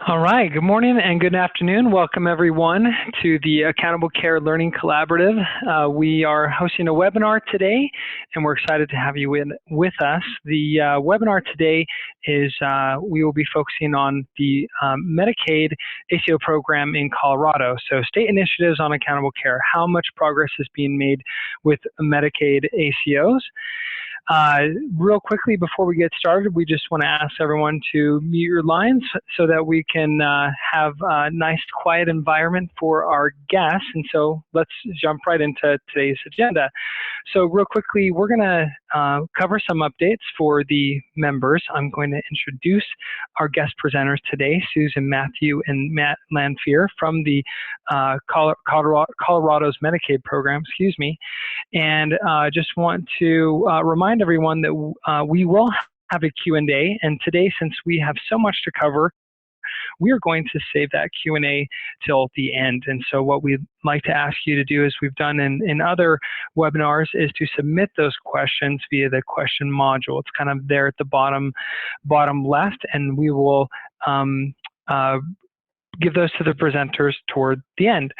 All right, good morning and good afternoon. Welcome everyone to the Accountable Care Learning Collaborative. We are hosting a webinar today and we're excited to have you with us. The webinar today is we will be focusing on the Medicaid ACO program in Colorado. So state initiatives on accountable care, how much progress is being made with Medicaid ACOs. Real quickly before we get started, we just want to ask everyone to mute your lines so that we can have a nice quiet environment for our guests. And so let's jump right into today's agenda. So real quickly, we're going to cover some updates for the members. I'm going to introduce our guest presenters today, Susan, Mathieu, and Matt Lanphier from the Colorado's Medicaid program, and just want to remind everyone that we will have a Q&A, and today, since we have so much to cover, we are going to save that Q&A till the end. And so what we'd like to ask you to do, as we've done in other webinars, is to submit those questions via the question module. It's kind of there at the bottom left, and we will give those to the presenters toward the end.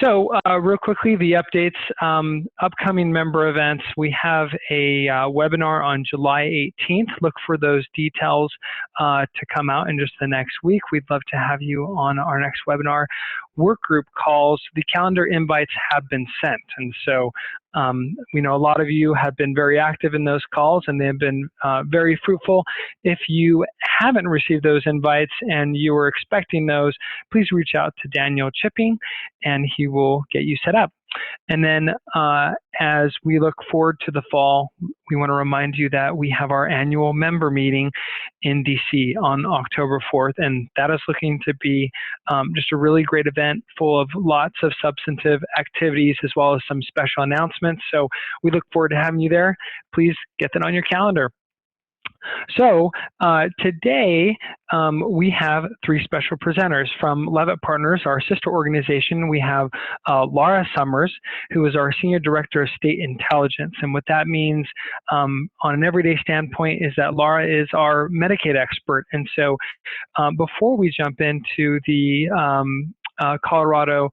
So real quickly, the updates, upcoming member events. We have a webinar on July 18th. Look for those details to come out in just the next week. We'd love to have you on our next webinar. Work group calls, the calendar invites have been sent. And so we know a lot of you have been very active in those calls and they have been very fruitful. If you haven't received those invites and you were expecting those, please reach out to Daniel Chipping and he will get you set up. And then as we look forward to the fall, we want to remind you that we have our annual member meeting in DC on October 4th, and that is looking to be just a really great event full of lots of substantive activities as well as some special announcements. So we look forward to having you there. Please get that on your calendar. So today we have three special presenters from Levitt Partners, our sister organization. We have Laura Summers, who is our Senior Director of State Intelligence. And what that means on an everyday standpoint is that Laura is our Medicaid expert. And so before we jump into the Colorado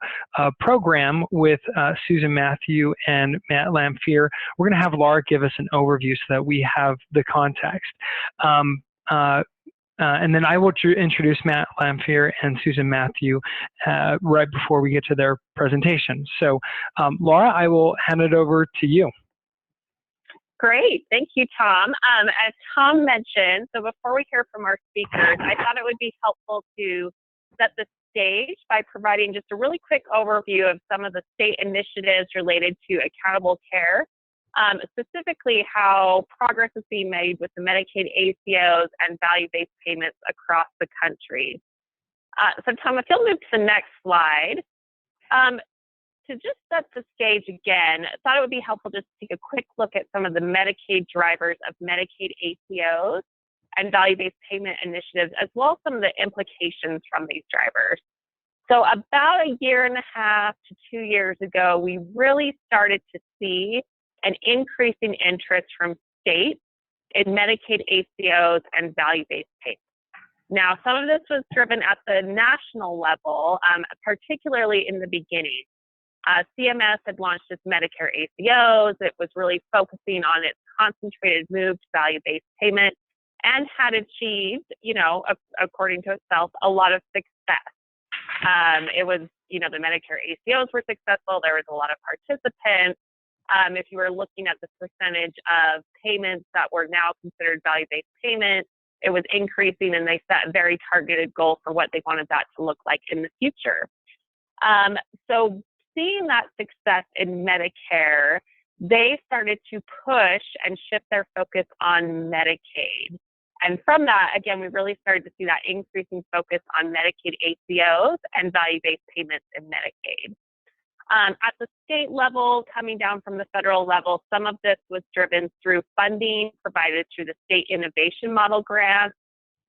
program with Susan, Mathieu, and Matt Lamphere, we're going to have Laura give us an overview so that we have the context. And then I will introduce Matt Lamphere and Susan Mathieu right before we get to their presentation. So Laura, I will hand it over to you. Great, thank you, Tom. As Tom mentioned, so before we hear from our speakers, I thought it would be helpful to set the stage by providing just a really quick overview of some of the state initiatives related to accountable care, specifically how progress is being made with the Medicaid ACOs and value-based payments across the country. So Tom, if you'll move to the next slide. To just set the stage again, I thought it would be helpful just to take a quick look at some of the Medicaid drivers of Medicaid ACOs and value-based payment initiatives, as well as some of the implications from these drivers. So about 1.5 to 2 years ago, we really started to see an increasing interest from states in Medicaid ACOs and value-based payments. Now, some of this was driven at the national level, particularly in the beginning. CMS had launched its Medicare ACOs. It was really focusing on its concentrated move to value-based payment and had achieved, according to itself, a lot of success. It was, the Medicare ACOs were successful. There was a lot of participants. If you were looking at the percentage of payments that were now considered value-based payments, it was increasing, and they set a very targeted goal for what they wanted that to look like in the future. So seeing that success in Medicare, they started to push and shift their focus on Medicaid. And from that, again, we really started to see that increasing focus on Medicaid ACOs and value-based payments in Medicaid. At the state level, coming down from the federal level, some of this was driven through funding provided through the State Innovation Model grants,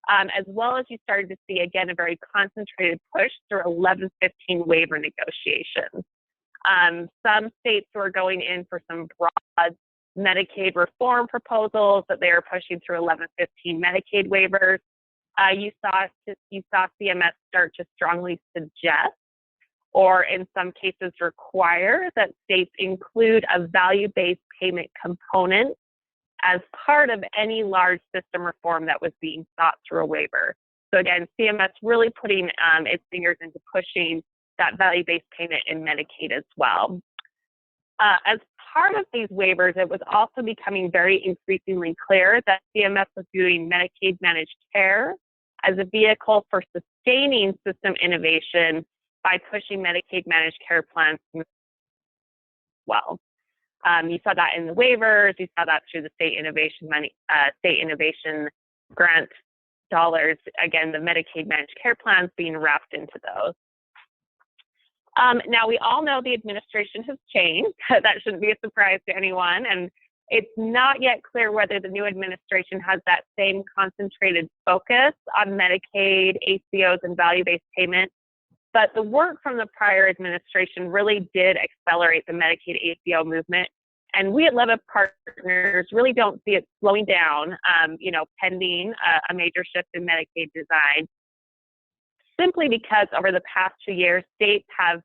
as well as you started to see, again, a very concentrated push through 1115 waiver negotiations. Some states were going in for some broad Medicaid reform proposals that they are pushing through 1115 Medicaid waivers. you saw CMS start to strongly suggest, or in some cases require, that states include a value-based payment component as part of any large system reform that was being sought through a waiver. So again, CMS really putting its fingers into pushing that value-based payment in Medicaid as well. As part of these waivers, it was also becoming very increasingly clear that CMS was viewing Medicaid managed care as a vehicle for sustaining system innovation by pushing Medicaid managed care plans as well. You saw that in the waivers, you saw that through the state innovation money, state innovation grant dollars. Again, the Medicaid managed care plans being wrapped into those. Now, we all know the administration has changed. That shouldn't be a surprise to anyone. And it's not yet clear whether the new administration has that same concentrated focus on Medicaid, ACOs, and value-based payments. But the work from the prior administration really did accelerate the Medicaid ACO movement. And we at Leva Partners really don't see it slowing down, pending a major shift in Medicaid design, simply because over the past 2 years, states have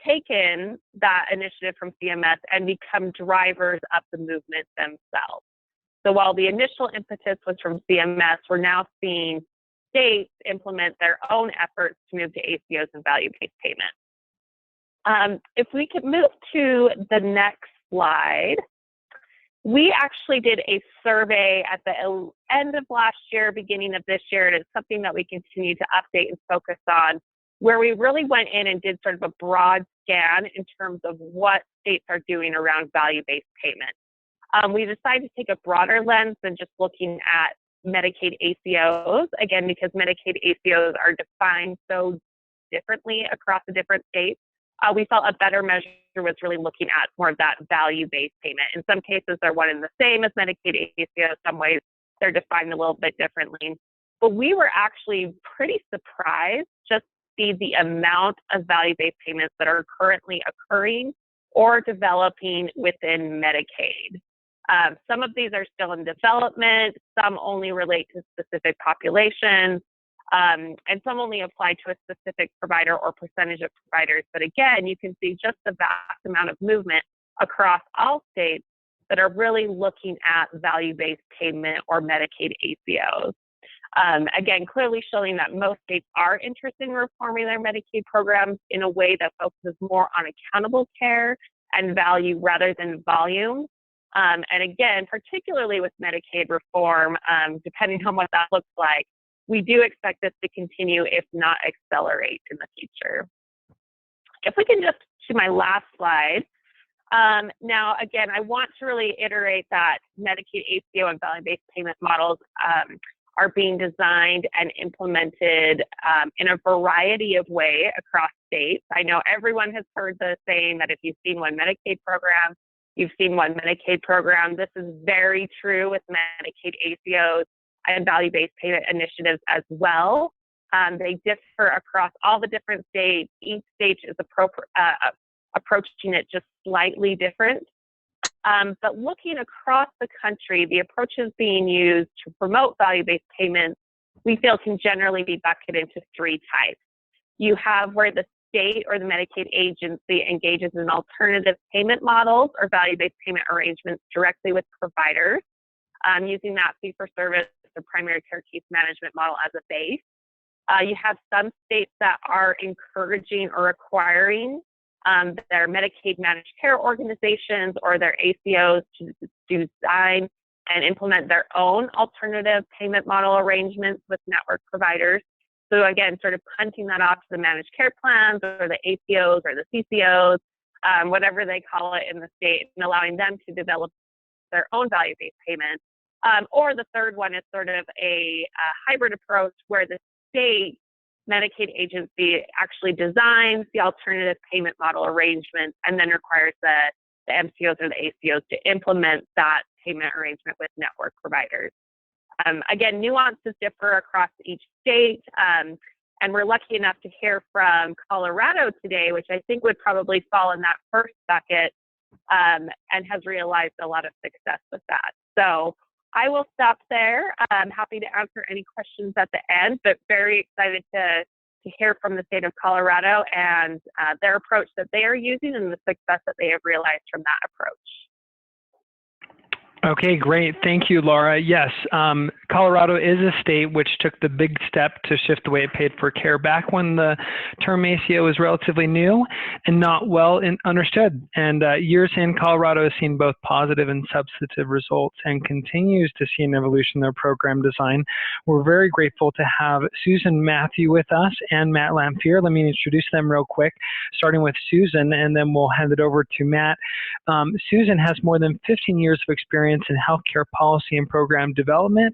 taken that initiative from CMS and become drivers of the movement themselves. So while the initial impetus was from CMS, we're now seeing states implement their own efforts to move to ACOs and value-based payments. If we could move to the next slide. We actually did a survey at the end of last year, beginning of this year, and it's something that we continue to update and focus on, where we really went in and did sort of a broad scan in terms of what states are doing around value-based payment. We decided to take a broader lens than just looking at Medicaid ACOs, again, because Medicaid ACOs are defined so differently across the different states. We felt a better measure was really looking at more of that value-based payment. In some cases, they're one and the same as Medicaid ACO. Some ways they're defined a little bit differently. But we were actually pretty surprised just to see the amount of value-based payments that are currently occurring or developing within Medicaid. Some of these are still in development. Some only relate to specific populations. And some only apply to a specific provider or percentage of providers. But again, you can see just the vast amount of movement across all states that are really looking at value-based payment or Medicaid ACOs. Again, clearly showing that most states are interested in reforming their Medicaid programs in a way that focuses more on accountable care and value rather than volume. And again, particularly with Medicaid reform, depending on what that looks like, we do expect this to continue, if not accelerate in the future. If we can just to my last slide. Now, again, I want to really iterate that Medicaid ACO and value-based payment models are being designed and implemented in a variety of ways across states. I know everyone has heard the saying that if you've seen one Medicaid program, you've seen one Medicaid program. This is very true with Medicaid ACOs and value-based payment initiatives as well. They differ across all the different states. Each state is approaching it just slightly different. But looking across the country, the approaches being used to promote value-based payments, we feel can generally be bucketed into 3 types. You have where the state or the Medicaid agency engages in alternative payment models or value-based payment arrangements directly with providers, using that fee-for-service or primary care case management model as a base. You have some states that are encouraging or requiring their Medicaid managed care organizations or their ACOs to design and implement their own alternative payment model arrangements with network providers. So again, sort of punting that off to the managed care plans or the ACOs or the CCOs, whatever they call it in the state, and allowing them to develop their own value-based payments. Or the third one is sort of a hybrid approach where the state Medicaid agency actually designs the alternative payment model arrangements and then requires the MCOs or the ACOs to implement that payment arrangement with network providers. Again, nuances differ across each state, and we're lucky enough to hear from Colorado today, which I think would probably fall in that first bucket, and has realized a lot of success with that. So I will stop there. I'm happy to answer any questions at the end, but very excited to hear from the state of Colorado and their approach that they are using and the success that they have realized from that approach. Okay, great. Thank you, Laura. Yes, Colorado is a state which took the big step to shift the way it paid for care back when the term ACO was relatively new and not well understood. And years in, Colorado has seen both positive and substantive results and continues to see an evolution in their program design. We're very grateful to have Susan Mathieu with us and Matt Lamphere. Let me introduce them real quick, starting with Susan, and then we'll hand it over to Matt. Susan has more than 15 years of experience in healthcare policy and program development.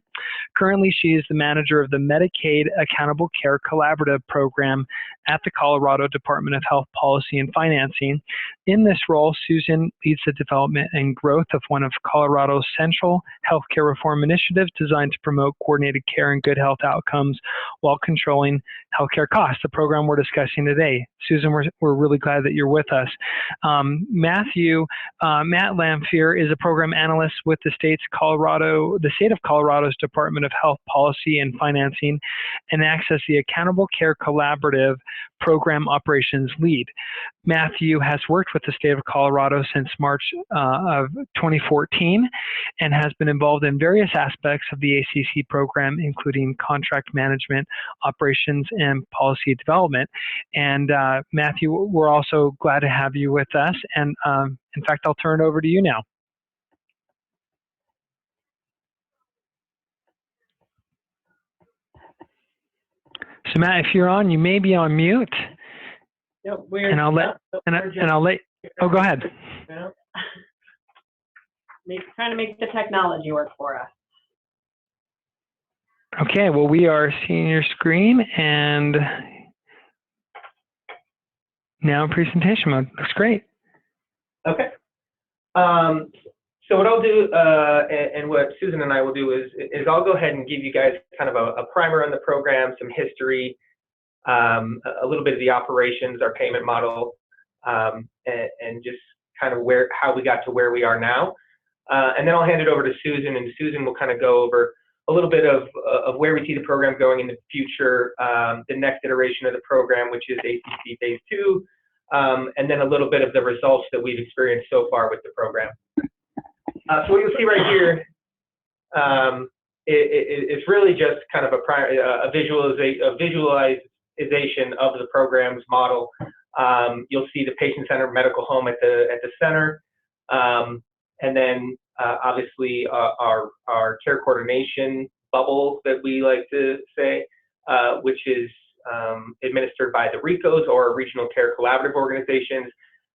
Currently, she is the manager of the Medicaid Accountable Care Collaborative Program at the Colorado Department of Health Policy and Financing. In this role, Susan leads the development and growth of one of Colorado's central healthcare reform initiatives designed to promote coordinated care and good health outcomes while controlling healthcare costs, the program we're discussing today. Susan, we're really glad that you're with us. Matt Lamphere is a program analyst with the state of Colorado's Department of Health Policy and Financing, and acts as the Accountable Care Collaborative Program Operations Lead. Mathieu has worked with the state of Colorado since March of 2014 and has been involved in various aspects of the ACC program, including contract management, operations, and policy development. And Mathieu, we're also glad to have you with us. And in fact, I'll turn it over to you now. So Matt, if you're on, you may be on mute. Yep, and I'll let. Oh, go ahead. Trying to make the technology work for us. Okay. Well, we are seeing your screen and now in presentation mode. Looks great. Okay. So what I'll do, and what Susan and I will do is I'll go ahead and give you guys kind of a primer on the program, some history, a little bit of the operations, our payment model, and just kind of how we got to where we are now. And then I'll hand it over to Susan, and Susan will kind of go over a little bit of where we see the program going in the future, the next iteration of the program, which is ACO Phase 2, and then a little bit of the results that we've experienced so far with the program. So what you'll see right here, it's really just kind of a visualization of the program's model. You'll see the patient-centered medical home at the center, and then obviously our care coordination bubble that we like to say, which is administered by the Ricos or regional care collaborative organizations,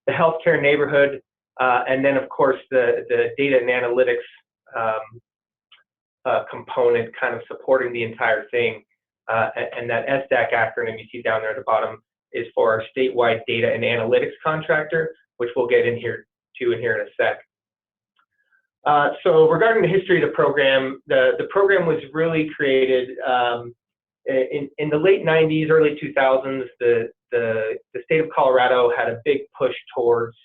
the healthcare neighborhood, and then of course the data and analytics component kind of supporting the entire thing. And that SDAC acronym you see down there at the bottom is for our statewide data and analytics contractor, which we'll get in here in a sec. So regarding the history of the program, the program was really created in the late 90s, early 2000s. The state of Colorado had a big push towards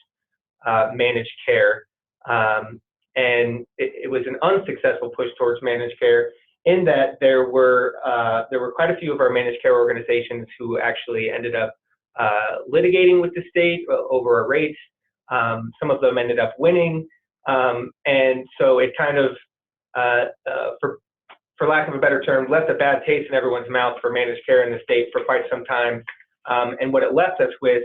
managed care, and it was an unsuccessful push towards managed care in that there were quite a few of our managed care organizations who actually ended up litigating with the state over a rate. Some of them ended up winning, and so it kind of, for lack of a better term, left a bad taste in everyone's mouth for managed care in the state for quite some time. And what it left us with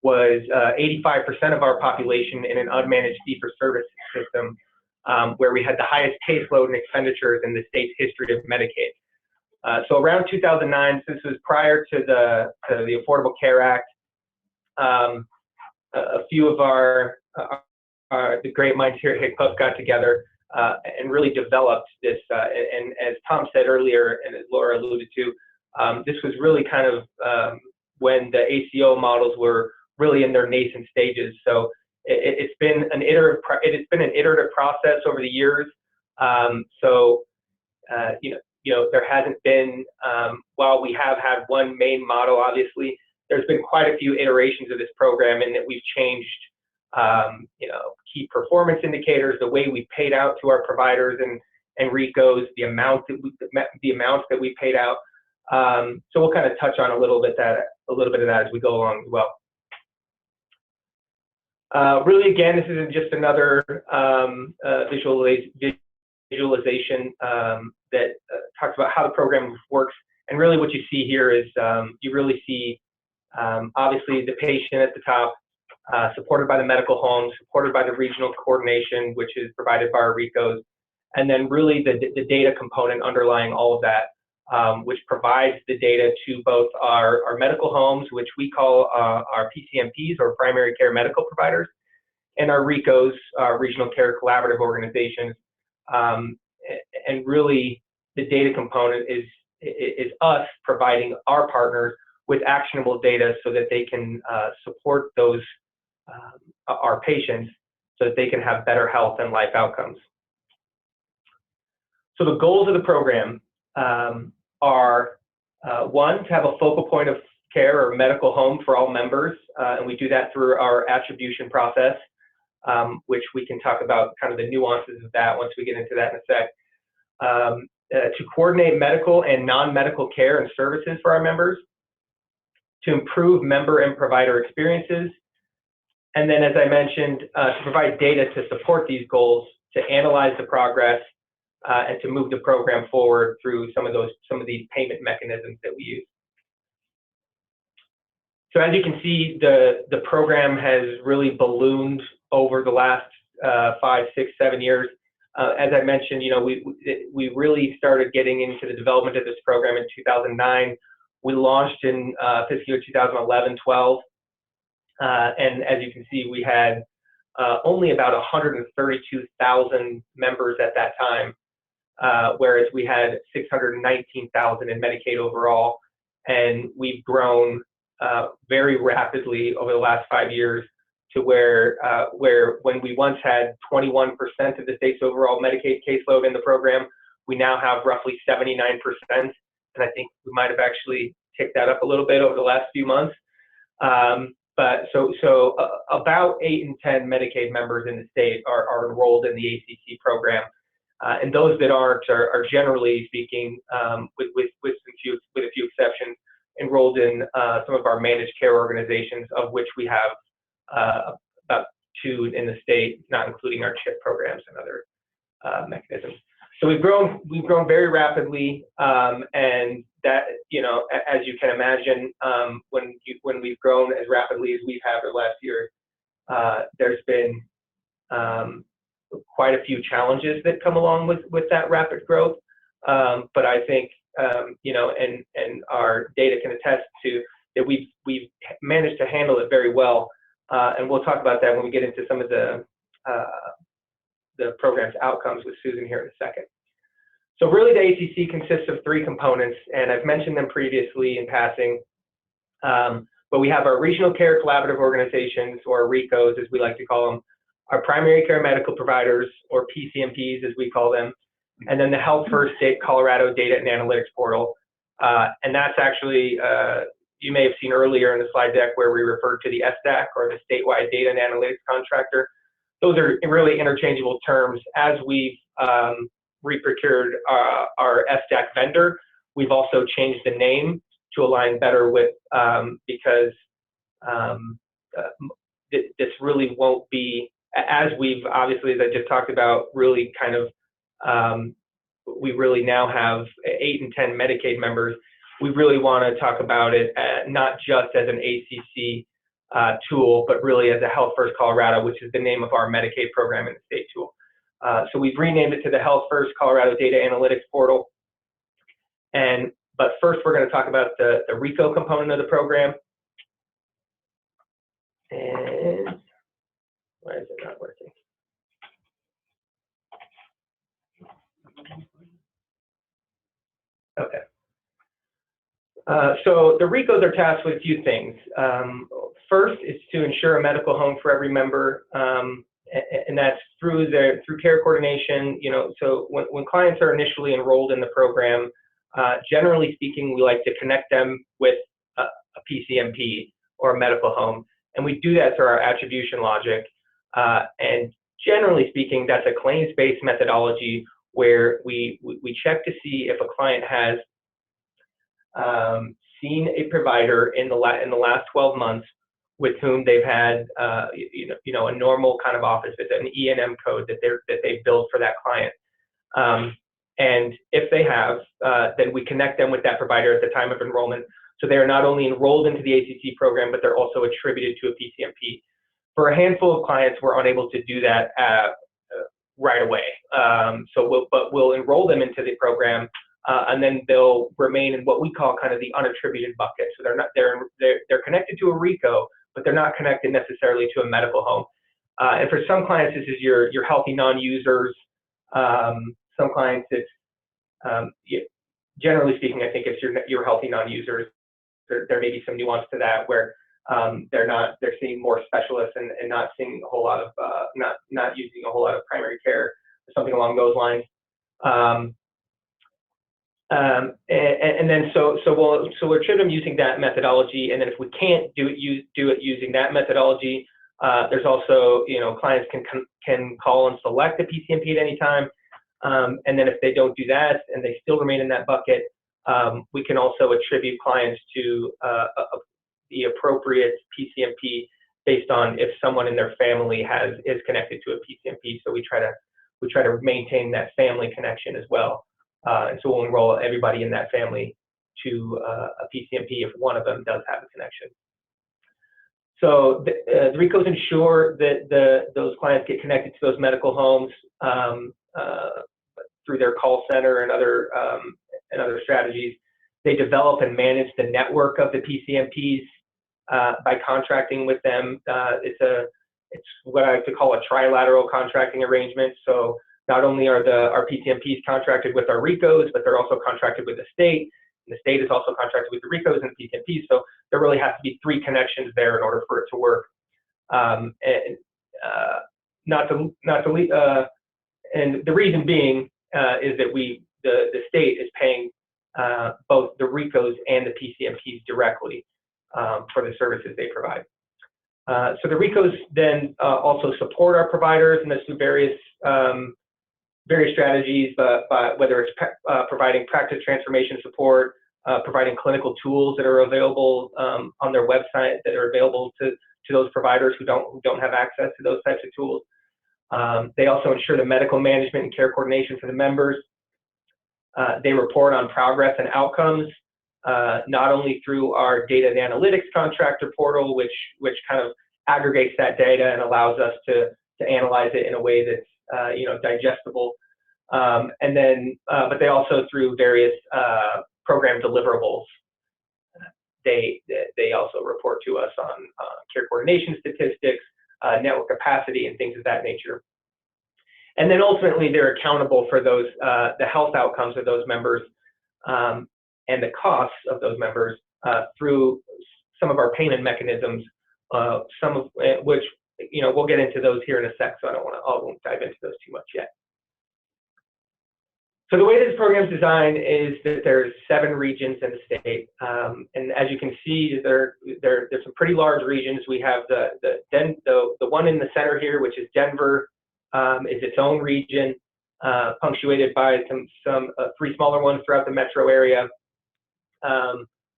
was 85% of our population in an unmanaged fee-for-service system, where we had the highest caseload and expenditures in the state's history of Medicaid. So around 2009, this was prior to the Affordable Care Act, a few of the great minds here at HICPUF got together and really developed this. And as Tom said earlier, and as Laura alluded to, this was really kind of when the ACO models were really in their nascent stages. So it's been an iterative process over the years. There hasn't been, while we have had one main model, obviously, there's been quite a few iterations of this program in that we've changed, key performance indicators, the way we paid out to our providers and Ricos, the amounts that we paid out. So we'll kind of touch on a little bit of that as we go along as well. Really, again, this isn't just another visualization that talks about how the program works. And really what you see here is you really see, obviously, the patient at the top, supported by the medical home, supported by the regional coordination, which is provided by our Ricos, and then really the data component underlying all of that, which provides the data to both our medical homes, which we call our PCMPs, or primary care medical providers, and our Ricos, regional care collaborative organizations. And really the data component is us providing our partners with actionable data so that they can support those our patients so that they can have better health and life outcomes. So the goals of the program are one, to have a focal point of care or medical home for all members, and we do that through our attribution process, which we can talk about kind of the nuances of that once we get into that in a sec. To coordinate medical and non-medical care and services for our members, to improve member and provider experiences, and then, as I mentioned, to provide data to support these goals, to analyze the progress, and to move the program forward through some of these payment mechanisms that we use. So as you can see, the program has really ballooned over the last 5, 6, 7 years. As I mentioned, we really started getting into the development of this program in 2009. We launched in fiscal year 2011-12, and as you can see, we had only about 132,000 members at that time, whereas we had 619,000 in Medicaid overall, and we've grown very rapidly over the last 5 years to where when we once had 21% of the state's overall Medicaid caseload in the program, we now have roughly 79%, and I think we might have actually ticked that up a little bit over the last few months. But so about 8 in 10 Medicaid members in the state are enrolled in the ACC program, and those that aren't are generally speaking, with a few exceptions, enrolled in some of our managed care organizations, of which we have about 2 in the state, not including our CHIP programs and other mechanisms. So we've grown very rapidly, and that, as you can imagine, when we've grown as rapidly as we've had the last year, there's been quite a few challenges that come along with that rapid growth. But I think, and our data can attest to that we've managed to handle it very well. And we'll talk about that when we get into some of the program's outcomes with Susan here in a second. So really the ACC consists of 3 components, and I've mentioned them previously in passing. But we have our regional care collaborative organizations, or Ricos as we like to call them, our primary care medical providers, or PCMPs as we call them, and then the Health First State Colorado Data and Analytics Portal. And that's actually, you may have seen earlier in the slide deck where we referred to the SDAC, or the Statewide Data and Analytics Contractor. Those are really interchangeable terms. As we've re-procured our SDAC vendor, we've also changed the name to align better with, because this really won't be, as we've obviously, as I just talked about, really kind of, we really now have 8 in 10 Medicaid members. We really want to talk about it not just as an ACC tool, but really as a Health First Colorado, which is the name of our Medicaid program in the state tool. So we've renamed it to the Health First Colorado Data Analytics Portal. But first, we're going to talk about the Rico component of the program. And why is it not working? Okay. So the Ricos are tasked with a few things. First is to ensure a medical home for every member, and that's through care coordination. So when clients are initially enrolled in the program, generally speaking, we like to connect them with a PCMP or a medical home, and we do that through our attribution logic. And generally speaking, that's a claims-based methodology where we check to see if a client has seen a provider in the last 12 months with whom they've had a normal kind of office visit, an E&M code that they build for that client. And if they have, then we connect them with that provider at the time of enrollment. So they are not only enrolled into the ACC program, but they're also attributed to a PTMP. For a handful of clients, we're unable to do that right away. But we'll enroll them into the program, and then they'll remain in what we call kind of the unattributed bucket. So they're connected to a Rico, but they're not connected necessarily to a medical home. And for some clients, this is your healthy non-users. Some clients, it's generally speaking, I think it's your healthy non-users. There may be some nuance to that where they're seeing more specialists and not seeing a whole lot of not using a whole lot of primary care or something along those lines. And then so we'll attribute them using that methodology. And then if we can't do it using that methodology, there's also, clients can call and select a PTMP at any time. And then if they don't do that and they still remain in that bucket, we can also attribute clients to the appropriate PTMP based on if someone in their family is connected to a PTMP. So we try to maintain that family connection as well. And so we'll enroll everybody in that family to a PTMP if one of them does have a connection. So the Ricos ensure that those clients get connected to those medical homes through their call center and other strategies. They develop and manage the network of the PCMPs by contracting with them. It's what I like to call a trilateral contracting arrangement. So not only are our PCMPs contracted with our Ricos, but they're also contracted with the state. And the state is also contracted with the Ricos and the PCMPs. So there really has to be 3 connections there in order for it to work. And the reason being is that the state is paying both the Ricos and the PCMPs directly for the services they provide. So the Ricos then also support our providers, and that's through various strategies, but whether it's providing practice transformation support, providing clinical tools that are available on their website that are available to those providers who don't have access to those types of tools. They also ensure the medical management and care coordination for the members. They report on progress and outcomes, not only through our data and analytics contractor portal, which kind of aggregates that data and allows us to analyze it in a way that's digestible, and then but they also through various program deliverables. They also report to us on care coordination statistics, network capacity, and things of that nature. And then ultimately, they're accountable for those the health outcomes of those members and the costs of those members through some of our payment mechanisms, some of which we'll get into those here in a sec. So I won't dive into those too much yet. So the way this program is designed is that there's 7 regions in the state, and as you can see, there's some pretty large regions. We have the one in the center here, which is Denver, is its own region, punctuated by some 3 smaller ones throughout the metro area,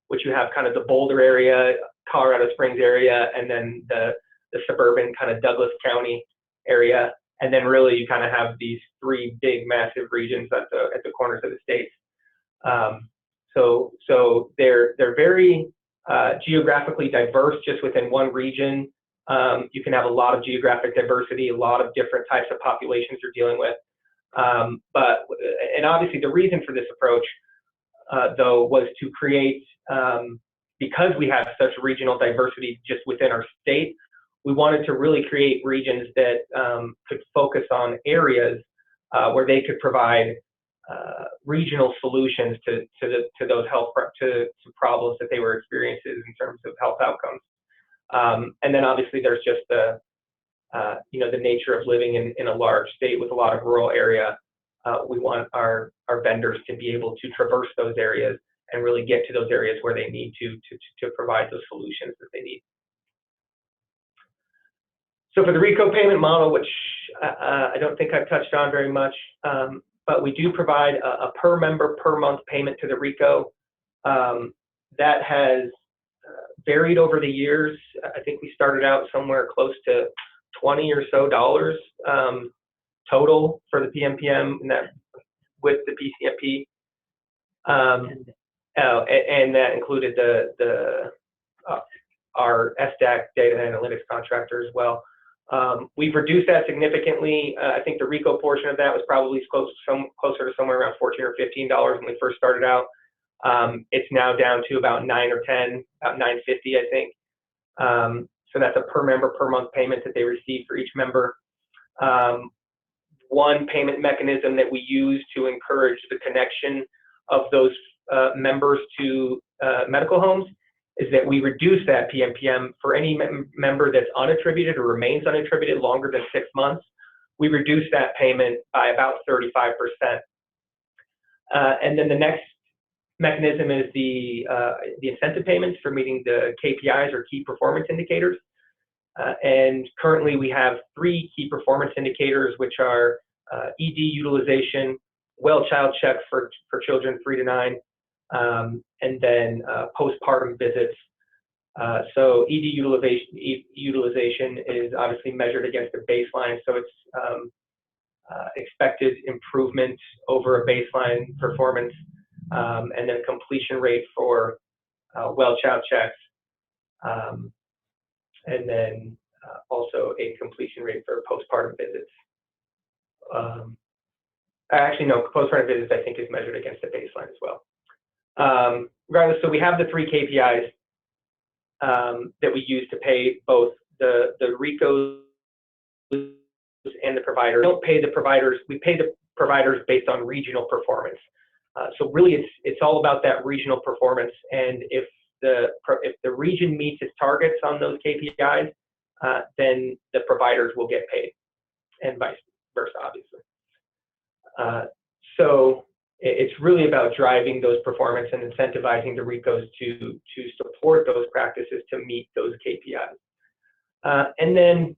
which you have kind of the Boulder area, Colorado Springs area, and then the suburban kind of Douglas County area. And then really you kind of have these 3 big massive regions at the corners of the states. So they're very geographically diverse just within one region. You can have a lot of geographic diversity, a lot of different types of populations you're dealing with. And obviously the reason for this approach, though, was to create, because we have such regional diversity just within our state, we wanted to really create regions that could focus on areas where they could provide regional solutions to those to problems that they were experiencing in terms of health outcomes. And then obviously there's just the nature of living in a large state with a lot of rural area. We want our vendors to be able to traverse those areas and really get to those areas where they need to provide those solutions that they need. So for the Rico payment model, which I don't think I've touched on very much, but we do provide a per member per month payment to the Rico. That has varied over the years. I think we started out somewhere close to $20 or so total for the PMPM, and that with the PCMP, and that included our SDAC data analytics contractor as well. We've reduced that significantly. I think the Rico portion of that was probably closer to somewhere around $14 or $15 when we first started out. It's now down to about 9 or 10, about $9.50, I think. So that's a per member per month payment that they receive for each member. One payment mechanism that we use to encourage the connection of those members to medical homes is that we reduce that PMPM for any member that's unattributed or remains unattributed longer than 6 months. We reduce that payment by about 35%. And then the next mechanism is the incentive payments for meeting the KPIs or key performance indicators. And currently we have 3 key performance indicators, which are ED utilization, well child check for children 3 to 9, and then postpartum visits. So ED utilization is obviously measured against a baseline, so it's expected improvement over a baseline performance, and then completion rate for well child checks, and then also a completion rate for postpartum visits. Actually, no, postpartum visits I think is measured against a baseline as well. Regardless, so we have the 3 KPIs that we use to pay both the Ricos and the providers. We don't pay the providers, we pay the providers based on regional performance. So really it's all about that regional performance, and if the region meets its targets on those KPIs, then the providers will get paid, and vice versa, obviously. So it's really about driving those performance and incentivizing the Ricos to support those practices to meet those KPIs. And then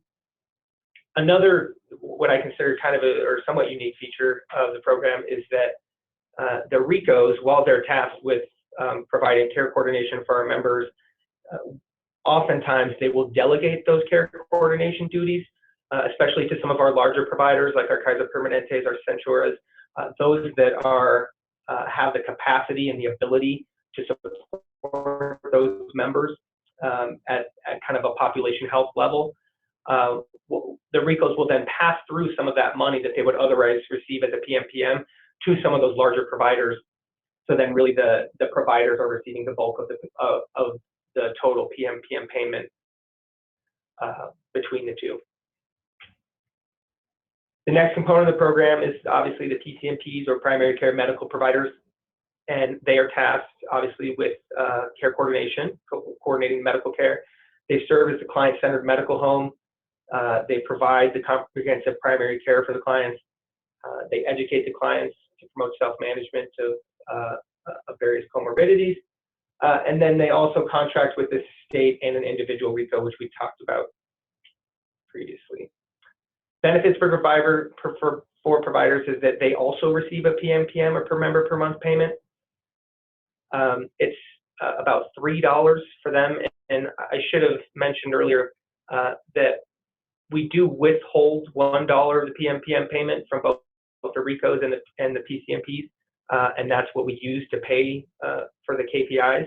another, what I consider kind of or somewhat unique feature of the program is that the Ricos, while they're tasked with providing care coordination for our members, oftentimes they will delegate those care coordination duties, especially to some of our larger providers like our Kaiser Permanentes, our Centuras, those that are have the capacity and the ability to support those members at kind of a population health level. The Ricos will then pass through some of that money that they would otherwise receive as a PMPM to some of those larger providers. So then really the providers are receiving the bulk of the total PMPM payment between the two. The next component of the program is obviously the TTMPs, or primary care medical providers, and they are tasked obviously with care coordination, coordinating medical care. They serve as the client-centered medical home. They provide the comprehensive primary care for the clients. They educate the clients to promote self-management of various comorbidities. And then they also contract with the state and an individual Rico, which we talked about previously. Benefits for providers is that they also receive a PMPM, or per member per month payment. It's about $3 for them, and I should have mentioned earlier that we do withhold $1 of the PMPM payment from both the Ricos and the PCMPs, and that's what we use to pay for the KPIs.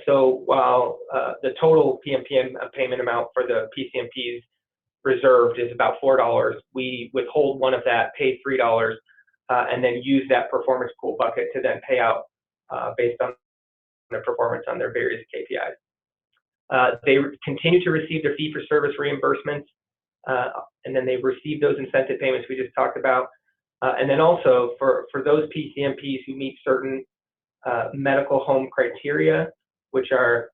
So while the total PMPM payment amount for the PCMPs reserved is about $4, we withhold one of that, pay $3, and then use that performance pool bucket to then pay out based on their performance on their various KPIs. They continue to receive their fee-for-service reimbursements, and then they receive those incentive payments we just talked about. And then also for those PCMPs who meet certain medical home criteria, which are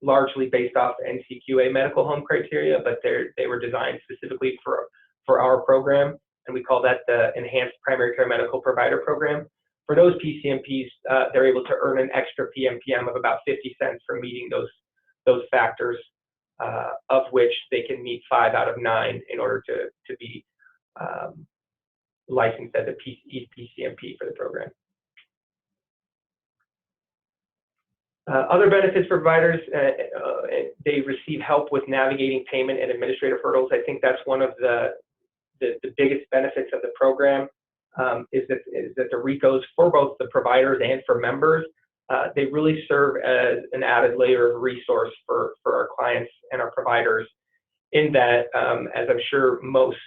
largely based off NCQA medical home criteria, but they were designed specifically for our program, and we call that the Enhanced Primary Care Medical Provider Program. For those PCMPs, they're able to earn an extra PMPM of about 50 cents for meeting those factors, of which they can meet 5 out of 9 in order to be licensed as a PCMP for the program. Other benefits for providers, they receive help with navigating payment and administrative hurdles. I think that's one of the biggest benefits of the program, is that the Ricos, for both the providers and for members, they really serve as an added layer of resource for our clients and our providers, in that, as I'm sure most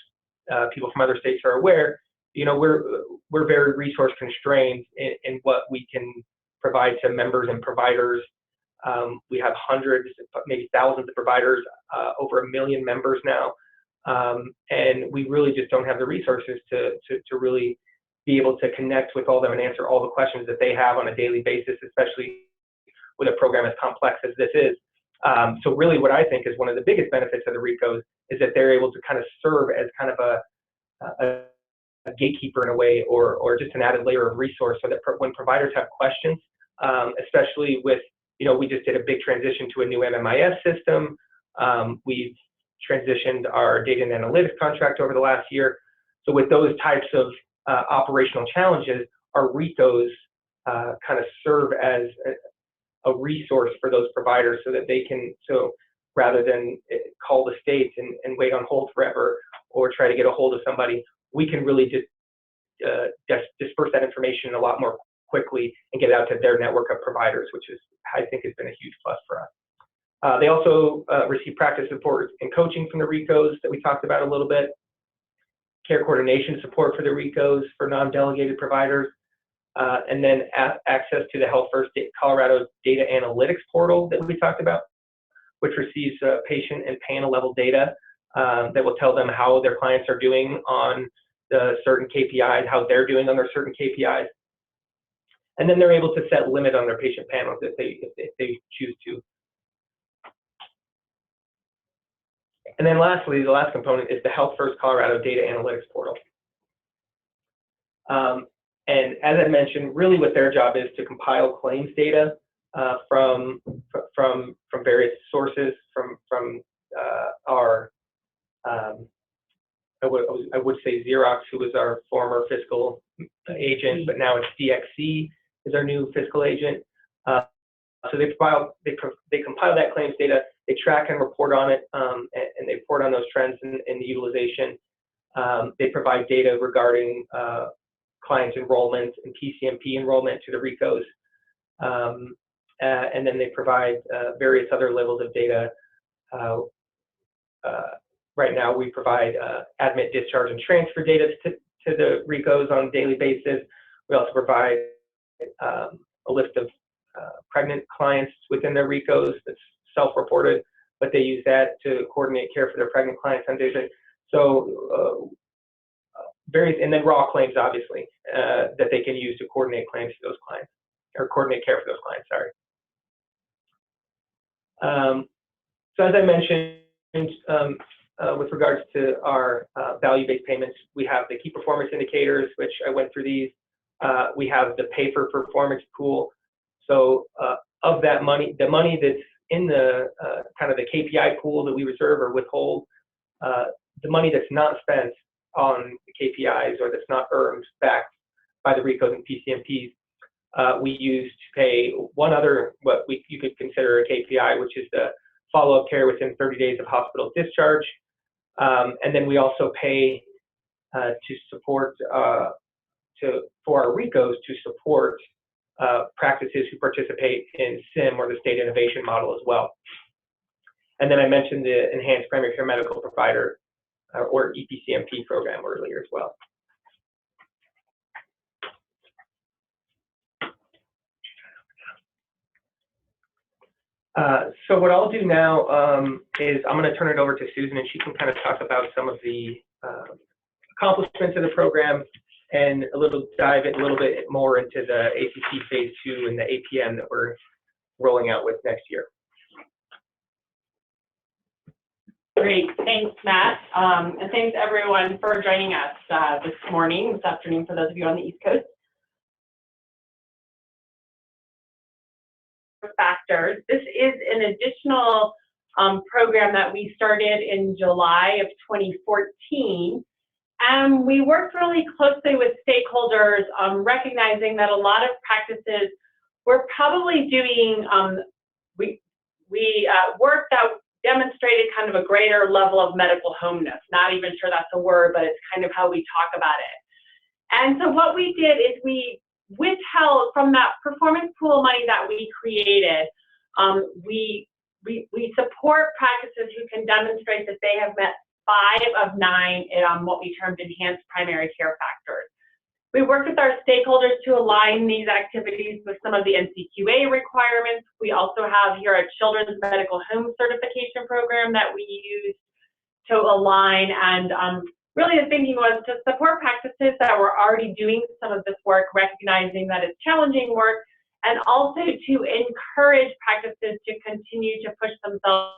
people from other states are aware, we're very resource constrained in what we can provide to members and providers. We have hundreds, maybe thousands of providers, over 1 million members now, and we really just don't have the resources to really be able to connect with all of them and answer all the questions that they have on a daily basis, especially with a program as complex as this is. So really what I think is one of the biggest benefits of the Ricos is that they're able to kind of serve as kind of a gatekeeper in a way, or just an added layer of resource, so that when providers have questions, especially with, we just did a big transition to a new MMIS system. We've transitioned our data and analytics contract over the last year. So with those types of operational challenges, our Ricos kind of serve as a resource for those providers, so that they can, rather than call the states and wait on hold forever, or try to get a hold of somebody, we can really just disperse that information a lot more quickly and get it out to their network of providers, which is, I think, has been a huge plus for us. They also receive practice support and coaching from the Ricos that we talked about a little bit, care coordination support for the Ricos for non-delegated providers, and then access to the Health First Colorado data analytics portal that we talked about, which receives patient and panel level data that will tell them how their clients are doing on the certain KPIs, how they're doing on their certain KPIs. And then they're able to set limit on their patient panels if they choose to. And then lastly, the last component is the Health First Colorado data analytics portal. And as I mentioned, really what their job is to compile claims data from various sources, from our I would say Xerox, who was our former fiscal agent, but now it's DXC is our new fiscal agent. So they compile that claims data, they track and report on it, and they report on those trends in the utilization. They provide data regarding clients' enrollment and PCMP enrollment to the Ricos. And then they provide various other levels of data. Right now, we provide admit, discharge, and transfer data to the Ricos on a daily basis. We also provide a list of pregnant clients within their Ricos that's self-reported, but they use that to coordinate care for their pregnant clients on daily basis. So various, and then raw claims, obviously, that they can use to coordinate claims to those clients, or coordinate care for those clients, sorry. So as I mentioned, with regards to our value-based payments, we have the key performance indicators, which I went through these. We have the pay for performance pool. So of that money, the money that's in the kind of the KPI pool that we reserve or withhold, the money that's not spent on the KPIs or that's not earned back by the Ricos and PCMPs, we use to pay one other, what you could consider a KPI, which is the follow-up care within 30 days of hospital discharge. And then we also pay to support, for our Ricos to support practices who participate in SIM or the state innovation model as well. And then I mentioned the Enhanced Primary Care Medical Provider or EPCMP program earlier as well. So what I'll do now is I'm going to turn it over to Susan, and she can kind of talk about some of the accomplishments of the program and dive a little bit more into the ACC Phase 2 and the APM that we're rolling out with next year. Great, thanks, Matt, and thanks everyone for joining us this afternoon for those of you on the East Coast. Factors. This is an additional program that we started in July of 2014, And we worked really closely with stakeholders, recognizing that a lot of practices were probably doing work that demonstrated kind of a greater level of medical homeness. Not even sure that's a word, but it's kind of how we talk about it. And so what we did is we withheld from that performance pool money that we created. We support practices who can demonstrate that they have met 5 of 9 what we termed enhanced primary care factors. We worked with our stakeholders to align these activities with some of the NCQA requirements. We also have here a Children's Medical Home Certification program that we use to align, and really the thinking was to support practices that were already doing some of this work, recognizing that it's challenging work, and also to encourage practices to continue to push themselves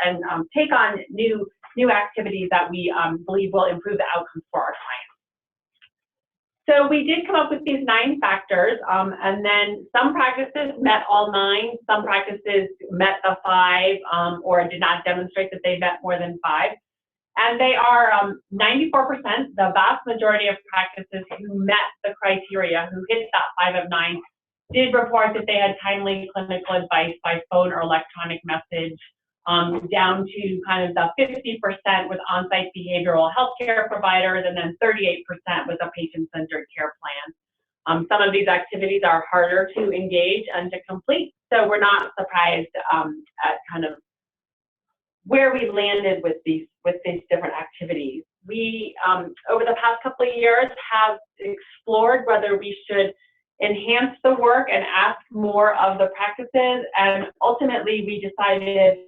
and take on new activities that we believe will improve the outcomes for our clients. So we did come up with these 9 factors, and then some practices met all 9, some practices met the 5, or did not demonstrate that they met more than 5. And they are 94%, the vast majority of practices who met the criteria, who hit that 5 of 9, did report that they had timely clinical advice by phone or electronic message, down to kind of the 50% with on-site behavioral health care providers, and then 38% with a patient-centered care plan. Some of these activities are harder to engage and to complete, so we're not surprised at kind of where we landed with these different activities. We, over the past couple of years, have explored whether we should enhance the work and ask more of the practices, and ultimately we decided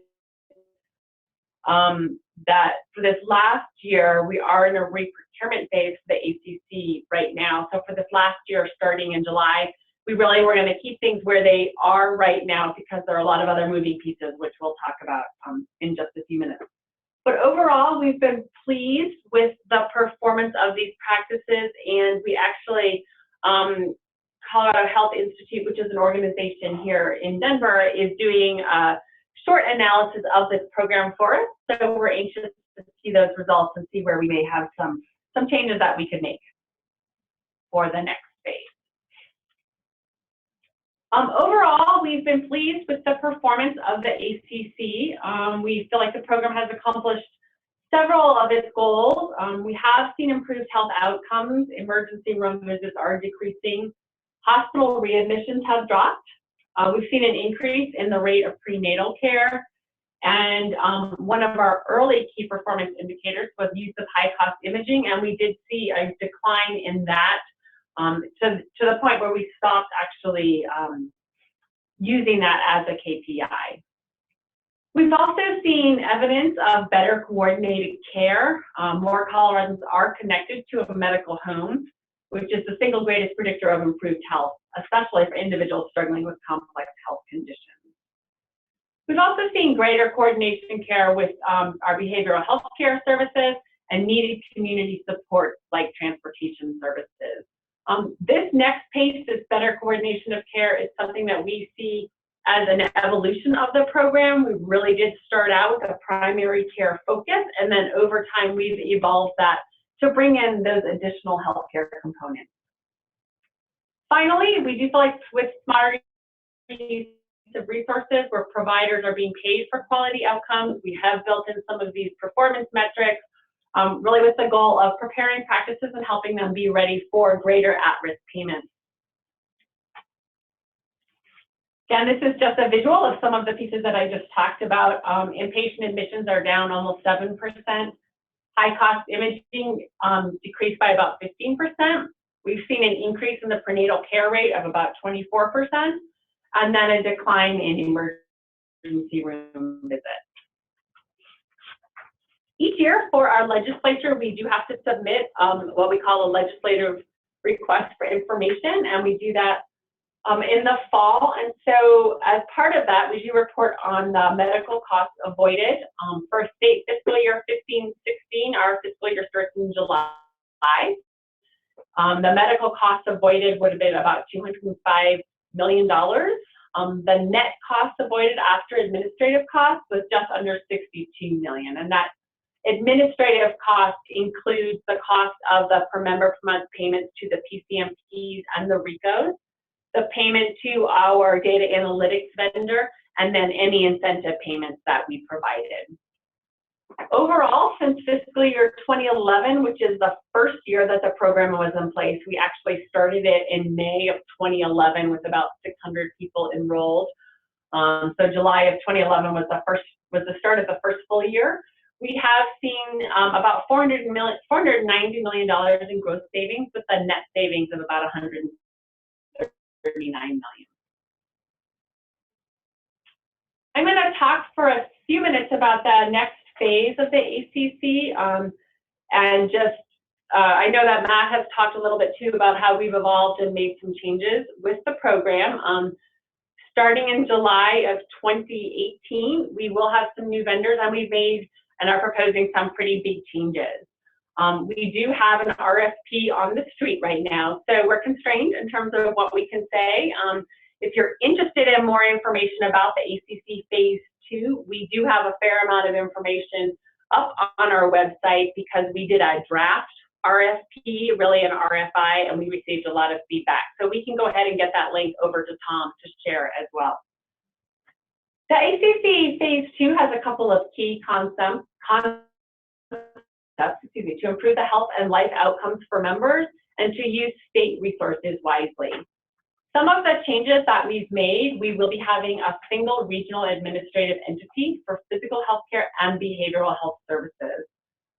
that for this last year, we are in a re-procurement phase for the ACC right now. So for this last year, starting in July, we really were going to keep things where they are right now because there are a lot of other moving pieces, which we'll talk about in just a few minutes. But overall, we've been pleased with the performance of these practices, and we actually, Colorado Health Institute, which is an organization here in Denver, is doing a short analysis of this program for us. So we're anxious to see those results and see where we may have some changes that we could make for the next phase. Overall, we've been pleased with the performance of the ACC. We feel like the program has accomplished several of its goals. We have seen improved health outcomes. Emergency room visits are decreasing. Hospital readmissions have dropped. We've seen an increase in the rate of prenatal care. And one of our early key performance indicators was use of high-cost imaging, and we did see a decline in that to the point where we stopped actually using that as a KPI. We've also seen evidence of better coordinated care. More Coloradans are connected to a medical home, which is the single greatest predictor of improved health, especially for individuals struggling with complex health conditions. We've also seen greater coordination care with our behavioral health care services and needed community support like transportation services. This next pace, this better coordination of care, is something that we see as an evolution of the program. We really did start out with a primary care focus, and then over time we've evolved that to bring in those additional healthcare components. Finally, we do feel like with smarter use of resources where providers are being paid for quality outcomes, we have built in some of these performance metrics, really with the goal of preparing practices and helping them be ready for greater at-risk payments. Again, this is just a visual of some of the pieces that I just talked about. Inpatient admissions are down almost 7%. High-cost imaging decreased by about 15%. We've seen an increase in the prenatal care rate of about 24%, and then a decline in emergency room visits. Each year for our legislature, we do have to submit what we call a legislative request for information, and we do that in the fall. And so as part of that, we do report on the medical costs avoided for state fiscal year 15-16. Our fiscal year starts in July. The medical costs avoided would have been about $205 million. The net costs avoided after administrative costs was just under $62 million, and that Administrative cost includes the cost of the per member per month payments to the PCMPs and the Ricos, the payment to our data analytics vendor, and then any incentive payments that we provided. Overall, since fiscal year 2011, which is the first year that the program was in place, we actually started it in May of 2011 with about 600 people enrolled. So July of 2011 was the start of the first full year. We have seen about $490 million in gross savings, with a net savings of about $139 million. I'm going to talk for a few minutes about the next phase of the ACC, and just I know that Matt has talked a little bit too about how we've evolved and made some changes with the program. Starting in July of 2018, we will have some new vendors, and we've made and are proposing some pretty big changes. We do have an RFP on the street right now, so we're constrained in terms of what we can say. If you're interested in more information about the ACC Phase 2, we do have a fair amount of information up on our website, because we did a draft RFP, really an RFI, and we received a lot of feedback. So we can go ahead and get that link over to Tom to share as well. The ACC Phase 2 has a couple of key concepts to improve the health and life outcomes for members and to use state resources wisely. Some of the changes that we've made, we will be having a single regional administrative entity for physical healthcare and behavioral health services.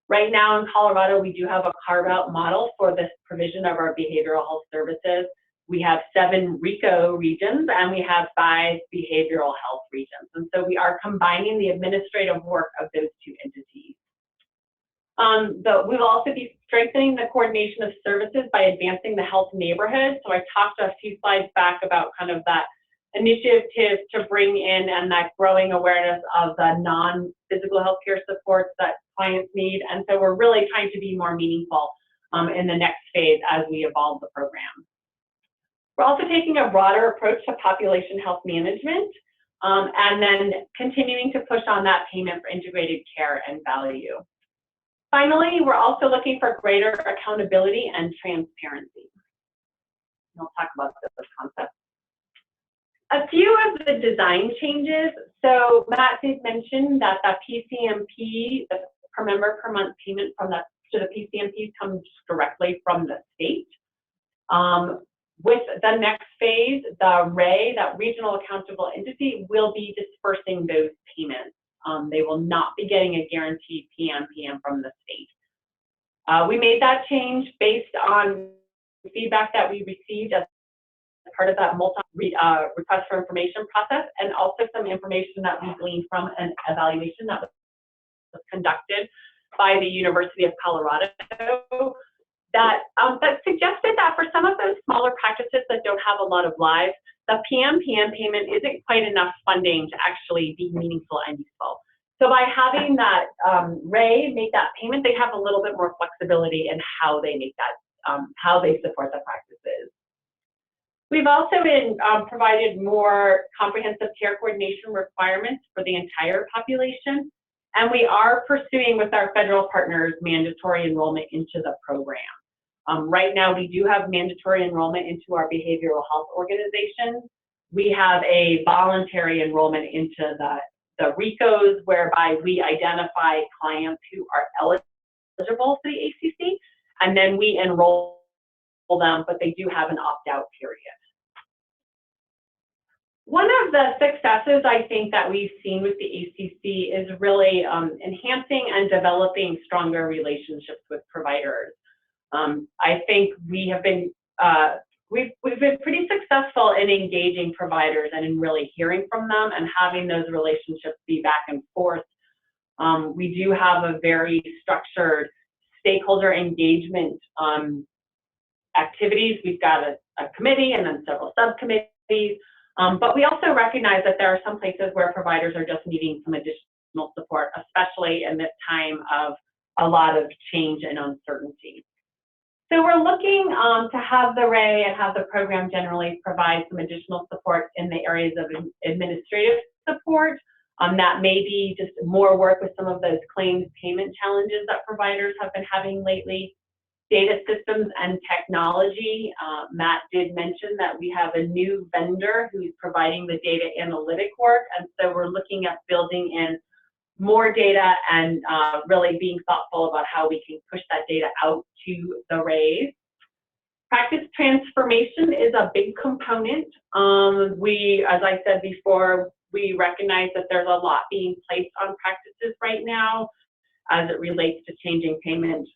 Right now in Colorado, we do have a carve-out model for this provision of our behavioral health services. We have 7 Rico regions, and we have 5 behavioral health regions. And so we are combining the administrative work of those 2 entities. We will also be strengthening the coordination of services by advancing the health neighborhood. So I talked a few slides back about kind of that initiative to bring in and that growing awareness of the non-physical healthcare supports that clients need. And so we're really trying to be more meaningful in the next phase as we evolve the program. We're also taking a broader approach to population health management, and then continuing to push on that payment for integrated care and value. Finally, we're also looking for greater accountability and transparency. I'll talk about those concepts. A few of the design changes. So Matt did mention that the PCMP, the per member per month payment from to the PCMPs comes directly from the state. With the next phase, the RAE, that regional accountable entity, will be dispersing those payments. They will not be getting a guaranteed PM from the state. We made that change based on feedback that we received as part of that request for information process, and also some information that we gleaned from an evaluation that was conducted by the University of Colorado that suggested that for some of those smaller practices that don't have a lot of lives, the PM payment isn't quite enough funding to actually be meaningful and useful. So by having that RAE make that payment, they have a little bit more flexibility in how they make that, how they support the practices. We've also provided more comprehensive care coordination requirements for the entire population, and we are pursuing with our federal partners mandatory enrollment into the program. Right now, we do have mandatory enrollment into our behavioral health organizations. We have a voluntary enrollment into the Ricos, whereby we identify clients who are eligible for the ACC, and then we enroll them, but they do have an opt-out period. One of the successes I think that we've seen with the ACC is really enhancing and developing stronger relationships with providers. I think we have been, we've been pretty successful in engaging providers and in really hearing from them and having those relationships be back and forth. We do have a very structured stakeholder engagement activities. We've got a committee and then several subcommittees. But we also recognize that there are some places where providers are just needing some additional support, especially in this time of a lot of change and uncertainty. So we're looking to have the RAE and have the program generally provide some additional support in the areas of administrative support, That may be just more work with some of those claims payment challenges that providers have been having lately. Data systems and technology. Matt did mention that we have a new vendor who's providing the data analytic work, and so we're looking at building in more data and really being thoughtful about how we can push that data out to the RAs. Practice transformation is a big component. As I said before, we recognize that there's a lot being placed on practices right now as it relates to changing payment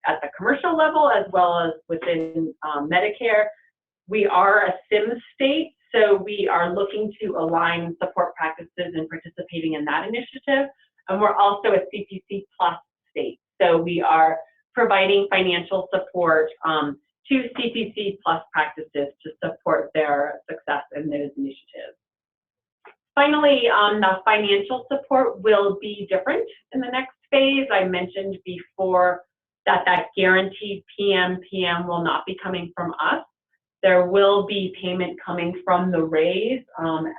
at the commercial level as well as within Medicare. We are a SIM state, so we are looking to align support practices and participating in that initiative. And we're also a CPC plus state, so we are providing financial support to CPC plus practices to support their success in those initiatives. Finally, the financial support will be different in the next phase. I mentioned before that guaranteed PM will not be coming from us. There will be payment coming from the RAs,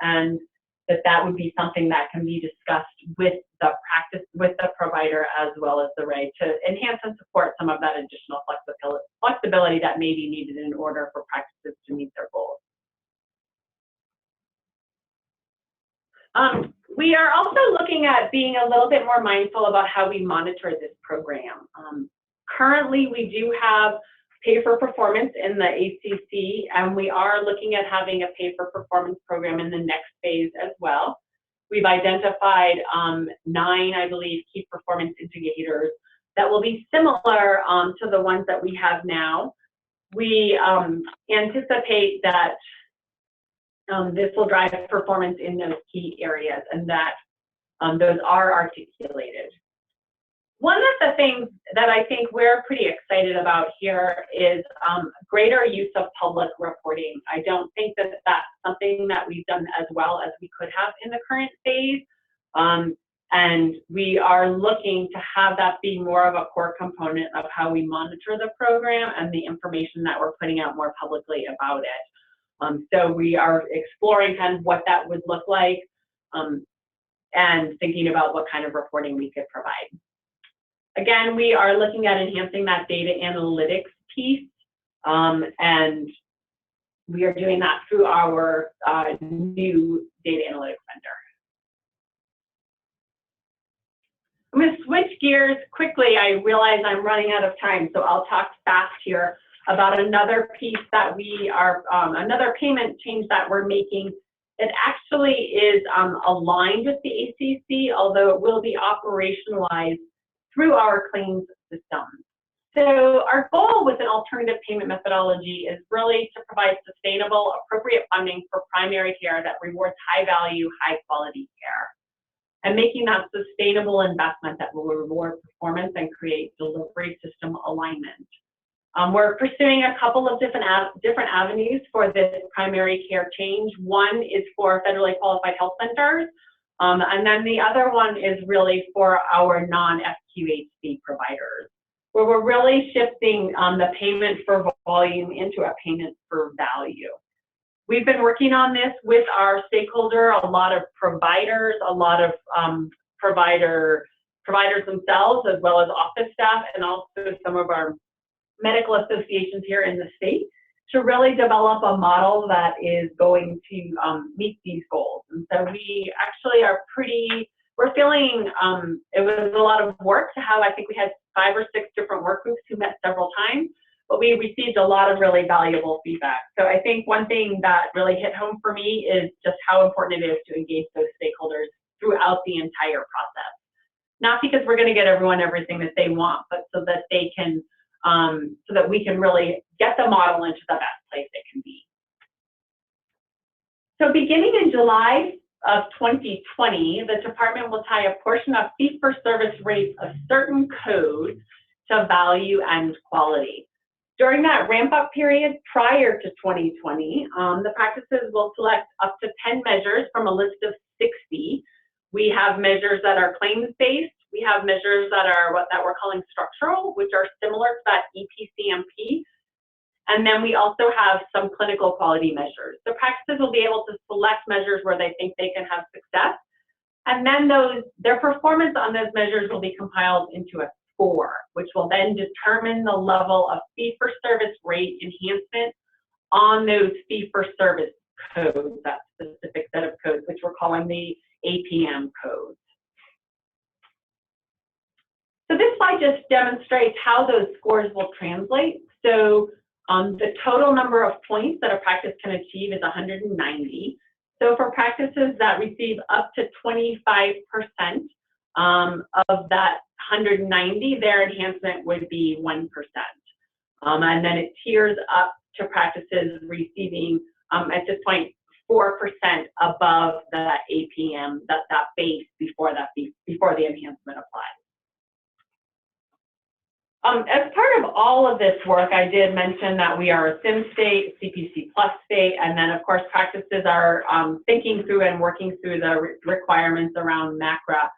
and that would be something that can be discussed with the practice, with the provider as well as the RA to enhance and support some of that additional flexibility that may be needed in order for practices to meet their goals. We are also looking at being a little bit more mindful about how we monitor this program. Currently, we do have pay for performance in the ACC, and we are looking at having a pay for performance program in the next phase as well. We've identified 9, I believe, key performance indicators that will be similar to the ones that we have now. We anticipate that this will drive performance in those key areas, and that those are articulated. One of the things that I think we're pretty excited about here is greater use of public reporting. I don't think that that's something that we've done as well as we could have in the current phase. And we are looking to have that be more of a core component of how we monitor the program and the information that we're putting out more publicly about it. So we are exploring kind of what that would look like and thinking about what kind of reporting we could provide. Again, we are looking at enhancing that data analytics piece, and we are doing that through our new data analytics vendor. I'm going to switch gears quickly. I realize I'm running out of time, so I'll talk fast here about another piece that we are, another payment change that we're making. It actually is aligned with the ACC, although it will be operationalized through our claims system. So our goal with an alternative payment methodology is really to provide sustainable, appropriate funding for primary care that rewards high value, high quality care, and making that sustainable investment that will reward performance and create delivery system alignment. We're pursuing a couple of different avenues for this primary care change. One is for federally qualified health centers, and then the other one is really for our non-FQHC providers, where we're really shifting the payment for volume into a payment for value. We've been working on this with our stakeholder, a lot of providers, a lot of providers themselves, as well as office staff, and also some of our medical associations here in the state, to really develop a model that is going to meet these goals. And so we actually are we're feeling it was a lot of work to have. I think we had 5 or 6 different work groups who met several times, but we received a lot of really valuable feedback. So I think one thing that really hit home for me is just how important it is to engage those stakeholders throughout the entire process. Not because we're going to get everyone everything that they want, but so that they can so that we can really get the model into the best place it can be. So beginning in July of 2020, the department will tie a portion of fee-for-service rates of certain codes to value and quality. During that ramp-up period prior to 2020, the practices will select up to 10 measures from a list of 60. We have measures that are claims-based. We have measures that are what we're calling structural, which are similar to that EPCMP. And then we also have some clinical quality measures. The practices will be able to select measures where they think they can have success, And then their performance on those measures will be compiled into a score, which will then determine the level of fee-for-service rate enhancement on those fee-for-service codes, that specific set of codes, which we're calling the APM codes. So this slide just demonstrates how those scores will translate. So the total number of points that a practice can achieve is 190. So for practices that receive up to 25% of that 190, their enhancement would be 1%. And then it tiers up to practices receiving, at this point, 4% above the APM, that base before the enhancement applies. As part of all of this work, I did mention that we are a SIM state, CPC plus state, and then of course practices are thinking through and working through the requirements around MACRA.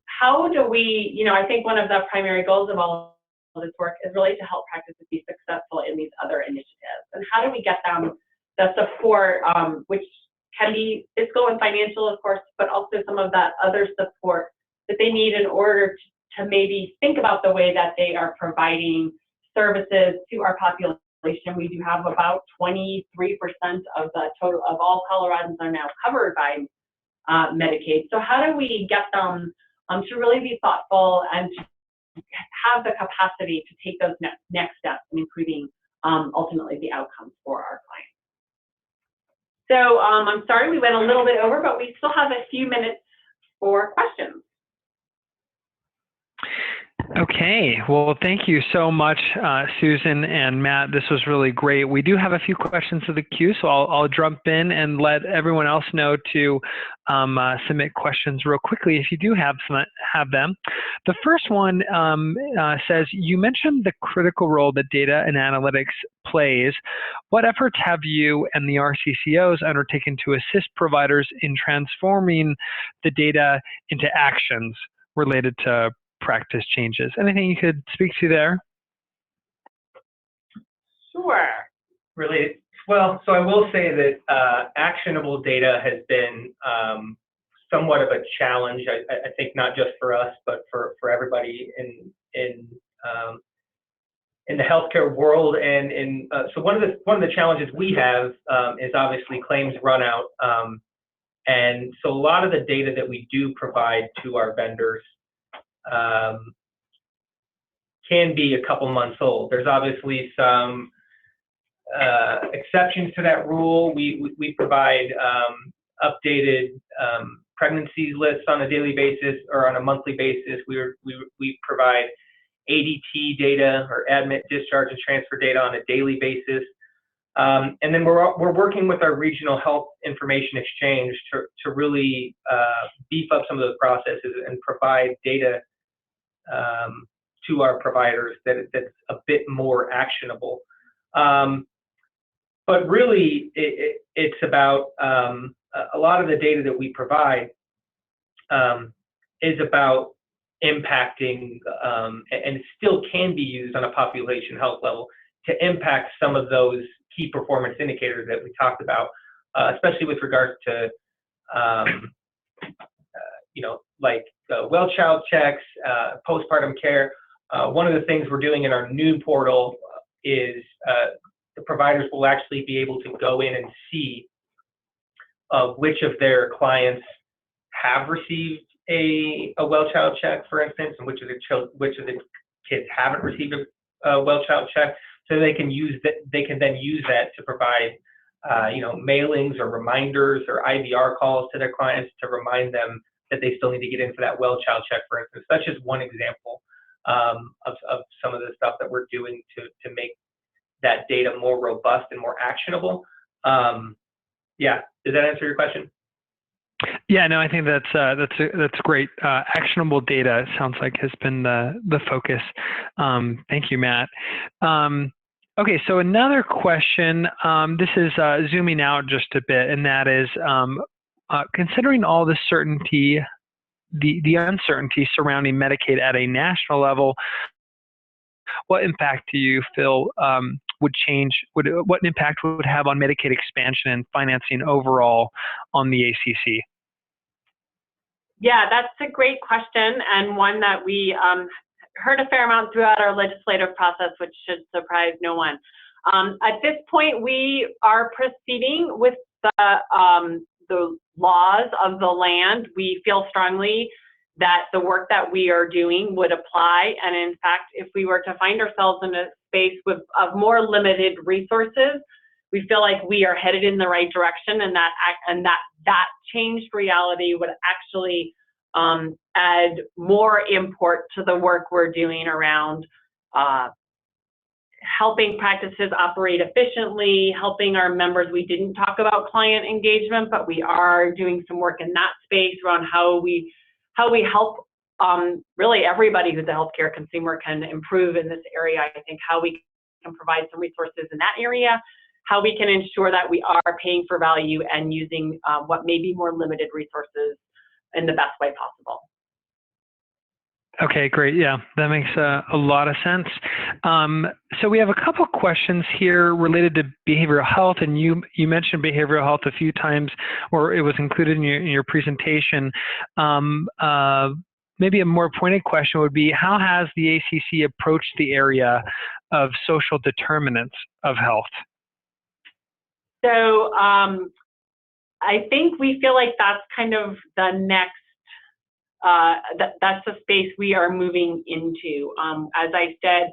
How do we, I think one of the primary goals of all of this work is really to help practices be successful in these other initiatives. And how do we get them the support, which can be fiscal and financial, of course, but also some of that other support that they need in order to maybe think about the way that they are providing services to our population. We do have about 23% of the total of all Coloradans are now covered by Medicaid. So how do we get them to really be thoughtful and to have the capacity to take those next steps in improving ultimately the outcomes for our clients? So I'm sorry we went a little bit over, but we still have a few minutes for questions. Okay, well, thank you so much, Susan and Matt. This was really great. We do have a few questions to the queue, so I'll jump in and let everyone else know to submit questions real quickly if you do have them. The first one says, you mentioned the critical role that data and analytics plays. What efforts have you and the RCCOs undertaken to assist providers in transforming the data into actions related to practice changes? Anything you could speak to there? Sure. Really, well, so I will say that actionable data has been somewhat of a challenge. I think not just for us, but for everybody in the healthcare world. And so one of the challenges we have is obviously claims run out. And so a lot of the data that we do provide to our vendors can be a couple months old. There's obviously some exceptions to that rule. We provide updated pregnancy lists on a daily basis or on a monthly basis. We provide ADT data or admit, discharge, and transfer data on a daily basis. And then we're working with our regional health information exchange to really beef up some of those processes and provide data to our providers that's a bit more actionable. But really, it's about a lot of the data that we provide is about impacting and still can be used on a population health level to impact some of those key performance indicators that we talked about, especially with regards to, like well child checks, postpartum care. One of the things we're doing in our new portal is the providers will actually be able to go in and see which of their clients have received a well child check, for instance, and which of the kids haven't received a well child check. So they can use that. They can then use that to provide, mailings or reminders or IVR calls to their clients to remind them that they still need to get in for that well child check, for instance. That's just one example of some of the stuff that we're doing to make that data more robust and more actionable. Yeah, does that answer your question? Yeah, no, I think that's great. Actionable data sounds like has been the focus. Thank you, Matt. Okay, so another question. This is zooming out just a bit, and that is considering all the certainty, the uncertainty surrounding Medicaid at a national level, what impact do you feel what impact would have on Medicaid expansion and financing overall on the ACC? Yeah, that's a great question, and one that we heard a fair amount throughout our legislative process, which should surprise no one. At this point, we are proceeding with the laws of the land. We feel strongly that the work that we are doing would apply, and in fact, if we were to find ourselves in a space of more limited resources, we feel like we are headed in the right direction, and that changed reality would actually add more import to the work we're doing around helping practices operate efficiently, helping our members. We didn't talk about client engagement, but we are doing some work in that space around how we help really everybody who's a healthcare consumer can improve in this area. I think how we can provide some resources in that area, how we can ensure that we are paying for value and using what may be more limited resources in the best way possible. Okay, great. Yeah, that makes a lot of sense. So we have a couple questions here related to behavioral health, and you mentioned behavioral health a few times, or it was included in your presentation. Maybe a more pointed question would be, how has the ACC approached the area of social determinants of health? So I think we feel like that's kind of the next, that's the space we are moving into. As I said,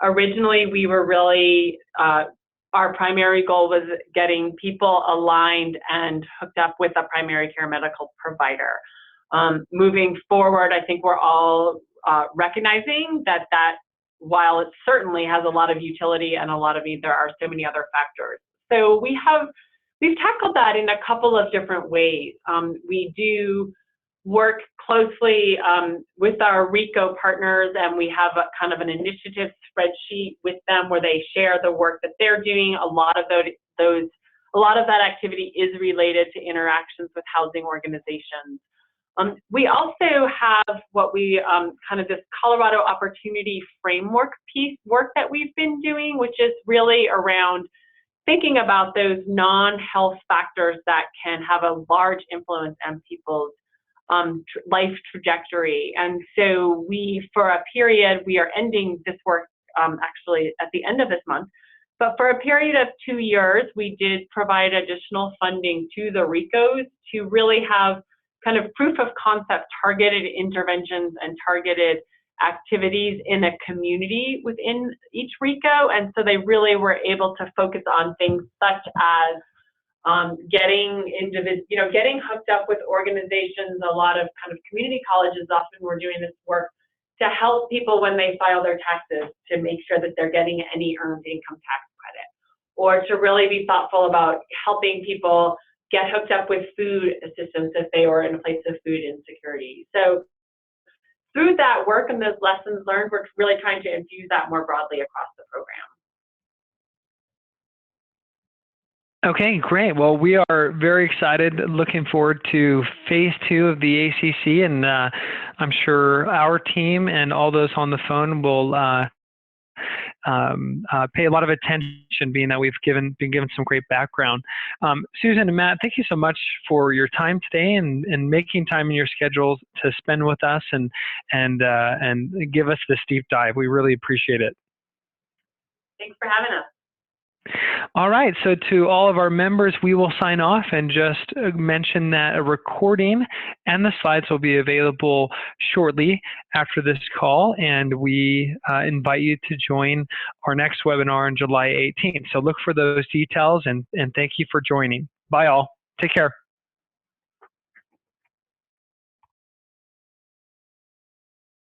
originally we were really, our primary goal was getting people aligned and hooked up with a primary care medical provider. Moving forward, I think we're all recognizing that while it certainly has a lot of utility and a lot of need, there are so many other factors. So we've tackled that in a couple of different ways. We do work closely with our Rico partners, and we have a kind of an initiative spreadsheet with them where they share the work that they're doing. A lot of that activity is related to interactions with housing organizations. We also have what we kind of this Colorado Opportunity Framework piece work that we've been doing, which is really around thinking about those non-health factors that can have a large influence on people's life trajectory. And so for a period, we are ending this work actually at the end of this month, but for a period of 2 years, we did provide additional funding to the Ricos to really have kind of proof of concept targeted interventions and targeted activities in a community within each Rico. And so they really were able to focus on things such as getting hooked up with organizations. A lot of kind of community colleges often were doing this work to help people when they file their taxes to make sure that they're getting any earned income tax credit, or to really be thoughtful about helping people get hooked up with food assistance if they were in a place of food insecurity. So through that work and those lessons learned, we're really trying to infuse that more broadly across the program. Okay, great. Well, we are very excited, looking forward to phase 2 of the ACC, and I'm sure our team and all those on the phone will pay a lot of attention, being that we've been given some great background. Susan and Matt, thank you so much for your time today and making time in your schedules to spend with us and give us this deep dive. We really appreciate it. Thanks for having us. All right, so to all of our members, we will sign off and just mention that a recording and the slides will be available shortly after this call, and we invite you to join our next webinar on July 18th. So look for those details, and thank you for joining. Bye all. Take care.